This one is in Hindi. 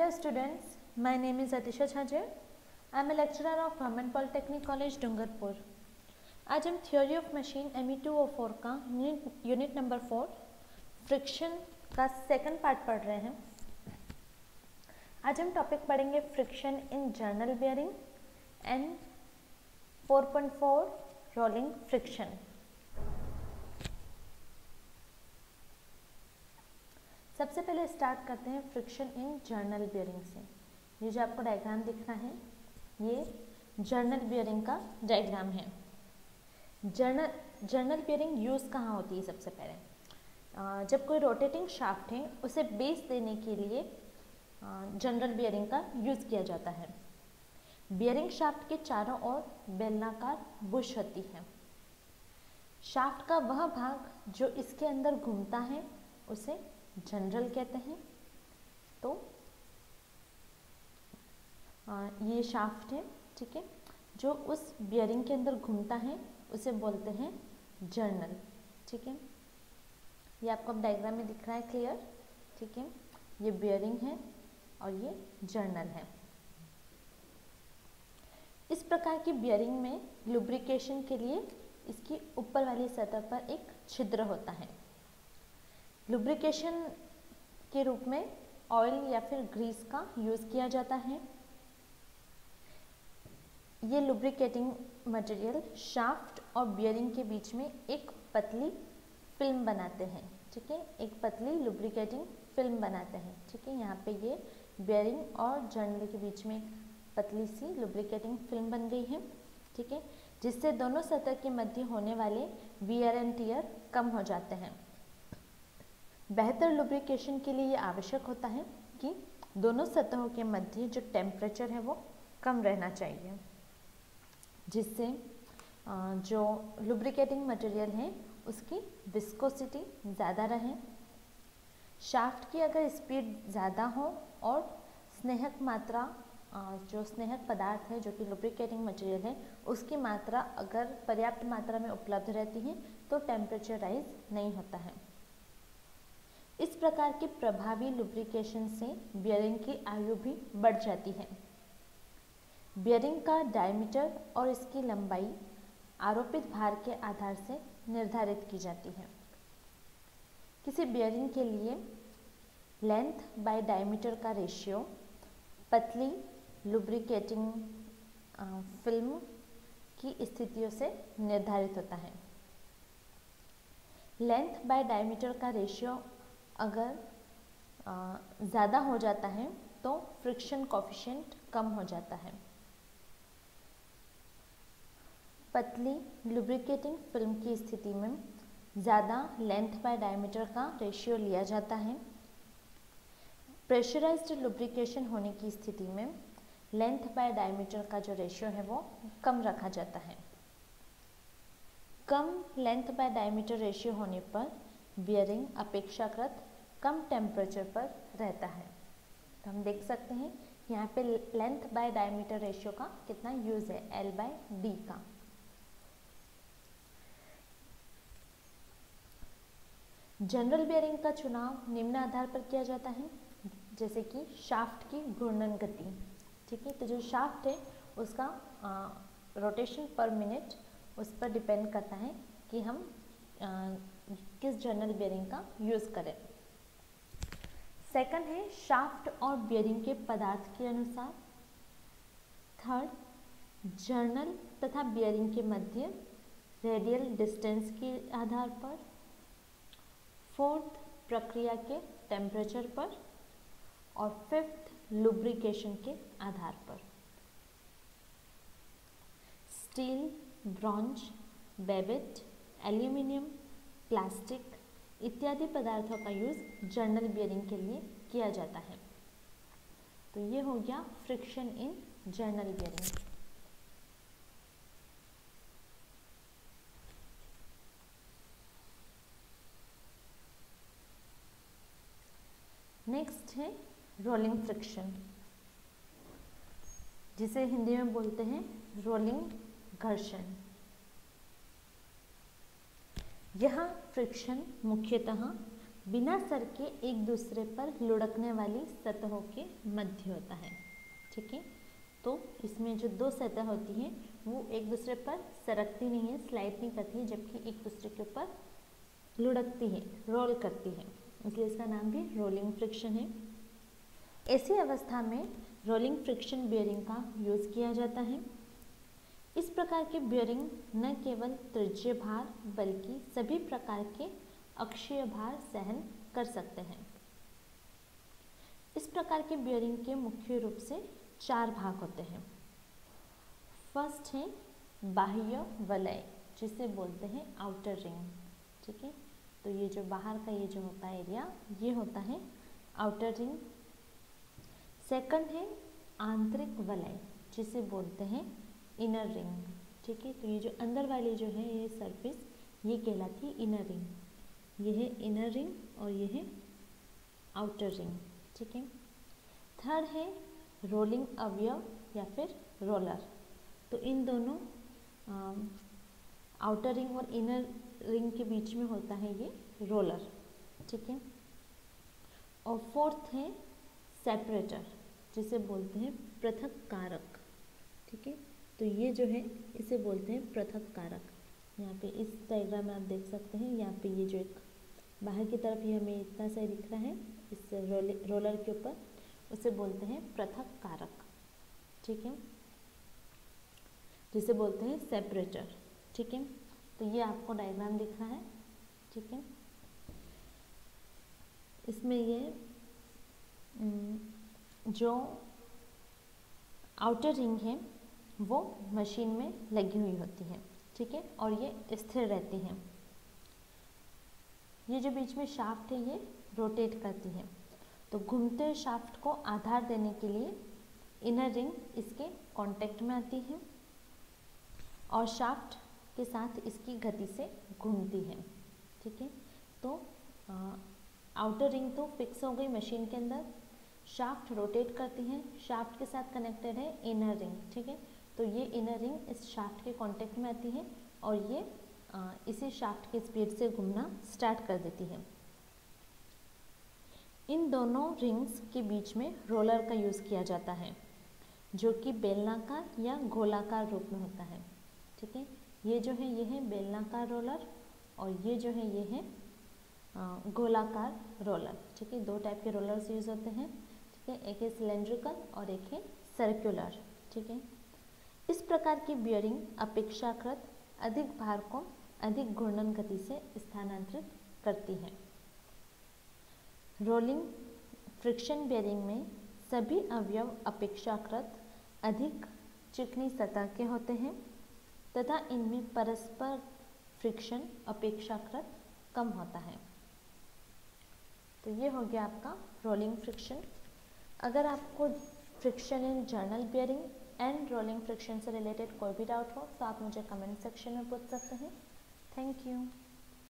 Hello students, my name is Atisha Chhajer. I am a lecturer of Government Polytechnic College, Dungarpur. आज हम थ्योरी ऑफ मशीन ME204 का यूनिट नंबर 4 फ्रिक्शन का सेकंड पार्ट पढ़ रहे हैं। आज हम टॉपिक पढ़ेंगे friction in journal bearing and 4.4 rolling friction. सबसे पहले स्टार्ट करते हैं फ्रिक्शन इन जर्नल बियरिंग से। ये जो आपको डायग्राम दिख रहा है ये जर्नल बियरिंग का डायग्राम है। जर्नल बियरिंग यूज़ कहाँ होती है? सबसे पहले जब कोई रोटेटिंग शाफ्ट है उसे बेस देने के लिए जर्नल बियरिंग का यूज़ किया जाता है। बियरिंग शाफ्ट के चारों ओर बेलनाकार बुश होती है। शाफ्ट का वह भाग जो इसके अंदर घूमता है उसे जनरल कहते हैं। तो ये शाफ्ट है, ठीक है, जो उस बियरिंग के अंदर घूमता है उसे बोलते हैं जर्नल, ठीक है। ये आपको अब डायग्राम में दिख रहा है क्लियर, ठीक है। ये बियरिंग है और ये जर्नल है। इस प्रकार की बियरिंग में लुब्रिकेशन के लिए इसकी ऊपर वाली सतह पर एक छिद्र होता है। लुब्रिकेशन के रूप में ऑयल या फिर ग्रीस का यूज़ किया जाता है। ये लुब्रिकेटिंग मटेरियल शाफ्ट और बियरिंग के बीच में एक पतली फिल्म बनाते हैं, ठीक है, एक पतली लुब्रिकेटिंग फिल्म बनाते हैं, ठीक है। यहाँ पे ये बियरिंग और जर्नल के बीच में एक पतली सी लुब्रिकेटिंग फिल्म बन गई है, ठीक है, जिससे दोनों सतह के मध्य होने वाले वियर एंड टियर कम हो जाते हैं। बेहतर लुब्रिकेशन के लिए ये आवश्यक होता है कि दोनों सतहों के मध्य जो टेम्परेचर है वो कम रहना चाहिए, जिससे जो लुब्रिकेटिंग मटेरियल है उसकी विस्कोसिटी ज़्यादा रहे। शाफ्ट की अगर स्पीड ज़्यादा हो और स्नेहक मात्रा, जो स्नेहक पदार्थ है जो कि लुब्रिकेटिंग मटेरियल है उसकी मात्रा अगर पर्याप्त मात्रा में उपलब्ध रहती है तो टेम्परेचर राइज नहीं होता है। इस प्रकार के प्रभावी लुब्रिकेशन से बियरिंग की आयु भी बढ़ जाती है। बियरिंग का डायमीटर और इसकी लंबाई आरोपित भार के आधार से निर्धारित की जाती है। किसी बियरिंग के लिए लेंथ बाय डायमीटर का रेशियो पतली लुब्रिकेटिंग फिल्म की स्थितियों से निर्धारित होता है। लेंथ बाय डायमीटर का रेशियो अगर ज़्यादा हो जाता है तो फ्रिक्शन कोफिशिएंट कम हो जाता है। पतली लुब्रिकेटिंग फिल्म की स्थिति में ज़्यादा लेंथ बाय डायमीटर का रेशियो लिया जाता है। प्रेशराइज्ड लुब्रिकेशन होने की स्थिति में लेंथ बाय डायमीटर का जो रेशियो है वो कम रखा जाता है। कम लेंथ बाय डायमीटर रेशियो होने पर बियरिंग अपेक्षाकृत कम टेम्परेचर पर रहता है। तो हम देख सकते हैं यहाँ पे लेंथ बाय डायमीटर रेशियो का कितना यूज है, L/D का। जनरल बियरिंग का चुनाव निम्न आधार पर किया जाता है, जैसे कि शाफ्ट की घूर्णन गति, ठीक है। तो जो शाफ्ट है उसका रोटेशन पर मिनट उस पर डिपेंड करता है कि हम किस जनरल बियरिंग का यूज़ करें। सेकंड है शाफ्ट और बियरिंग के पदार्थ के अनुसार। थर्ड जर्नल तथा बियरिंग के मध्य रेडियल डिस्टेंस के आधार पर। फोर्थ प्रक्रिया के टेम्परेचर पर। और फिफ्थ लुब्रिकेशन के आधार पर। स्टील, ब्रॉन्ज, बेबेट, एल्यूमिनियम, प्लास्टिक इत्यादि पदार्थों का यूज़ जर्नल बियरिंग के लिए किया जाता है। तो ये हो गया फ्रिक्शन इन जर्नल बियरिंग। नेक्स्ट है रोलिंग फ्रिक्शन, जिसे हिंदी में बोलते हैं रोलिंग घर्षण। यह फ्रिक्शन मुख्यतः बिना सर के एक दूसरे पर लुढ़कने वाली सतहों के मध्य होता है। ठीक है, तो इसमें जो दो सतह होती हैं वो एक दूसरे पर सरकती नहीं है, स्लाइड नहीं करती है, जबकि एक दूसरे के ऊपर लुढ़कती है, रोल करती है, इसलिए इसका नाम भी रोलिंग फ्रिक्शन है। ऐसी अवस्था में रोलिंग फ्रिक्शन बियरिंग का यूज़ किया जाता है। इस प्रकार के बियरिंग न केवल त्रिज्यीय भार बल्कि सभी प्रकार के अक्षीय भार सहन कर सकते हैं। इस प्रकार के बियरिंग के मुख्य रूप से 4 भाग होते हैं। फर्स्ट है बाह्य वलय, जिसे बोलते हैं आउटर रिंग। ठीक है, तो ये जो बाहर का ये जो होता है एरिया, ये होता है आउटर रिंग। सेकंड है आंतरिक वलय, जिसे बोलते हैं इनर रिंग। ठीक है, तो ये जो अंदर वाली जो है ये सरफेस, ये कहलाती है इनर रिंग। ये है इनर रिंग और ये है आउटर रिंग। ठीक है, थर्ड है रोलिंग अवयव या फिर रोलर। तो इन दोनों आउटर रिंग और इनर रिंग के बीच में होता है ये रोलर। ठीक है, और फोर्थ है सेपरेटर, जिसे बोलते हैं पृथक कारक। ठीक है, तो ये जो है इसे बोलते हैं पृथक कारक। यहाँ पे इस डायग्राम में आप देख सकते हैं, यहाँ पे ये जो एक बाहर की तरफ ये हमें इतना सा दिख रहा है इस रोलर के ऊपर, उसे बोलते हैं पृथक कारक। ठीक है, जिसे बोलते हैं सेपरेटर। ठीक है, तो ये आपको डायग्राम दिख रहा है। ठीक है, इसमें ये जो आउटर रिंग है वो मशीन में लगी हुई होती है। ठीक है, और ये स्थिर रहती हैं। ये जो बीच में शाफ्ट है ये रोटेट करती है, तो घूमते हुए शाफ्ट को आधार देने के लिए इनर रिंग इसके कांटेक्ट में आती है और शाफ्ट के साथ इसकी गति से घूमती है। ठीक है, तो आउटर रिंग तो फिक्स हो गई मशीन के अंदर, शाफ्ट रोटेट करती है, शाफ्ट के साथ कनेक्टेड है इनर रिंग। ठीक है, तो ये इनर रिंग इस शाफ्ट के कांटेक्ट में आती है और ये इसी शाफ्ट की स्पीड से घूमना स्टार्ट कर देती है। इन दोनों रिंग्स के बीच में रोलर का यूज़ किया जाता है, जो कि बेलनाकार या गोलाकार रूप में होता है। ठीक है, ये जो है ये है बेलनाकार रोलर और ये जो है ये है गोलाकार रोलर। ठीक है, 2 टाइप के रोलर्स यूज़ होते हैं। ठीक है, एक है सिलेंड्रिकल और एक है सर्कुलर। ठीक है, इस प्रकार की बियरिंग अपेक्षाकृत अधिक भार को अधिक घूर्णन गति से स्थानांतरित करती है। रोलिंग फ्रिक्शन बियरिंग में सभी अवयव अपेक्षाकृत अधिक चिकनी सतह के होते हैं तथा इनमें परस्पर फ्रिक्शन अपेक्षाकृत कम होता है। तो ये हो गया आपका रोलिंग फ्रिक्शन। अगर आपको friction in journal bearing and rolling friction से रिलेटेड कोई भी डाउट हो तो आप मुझे कमेंट सेक्शन में पूछ सकते हैं। Thank you.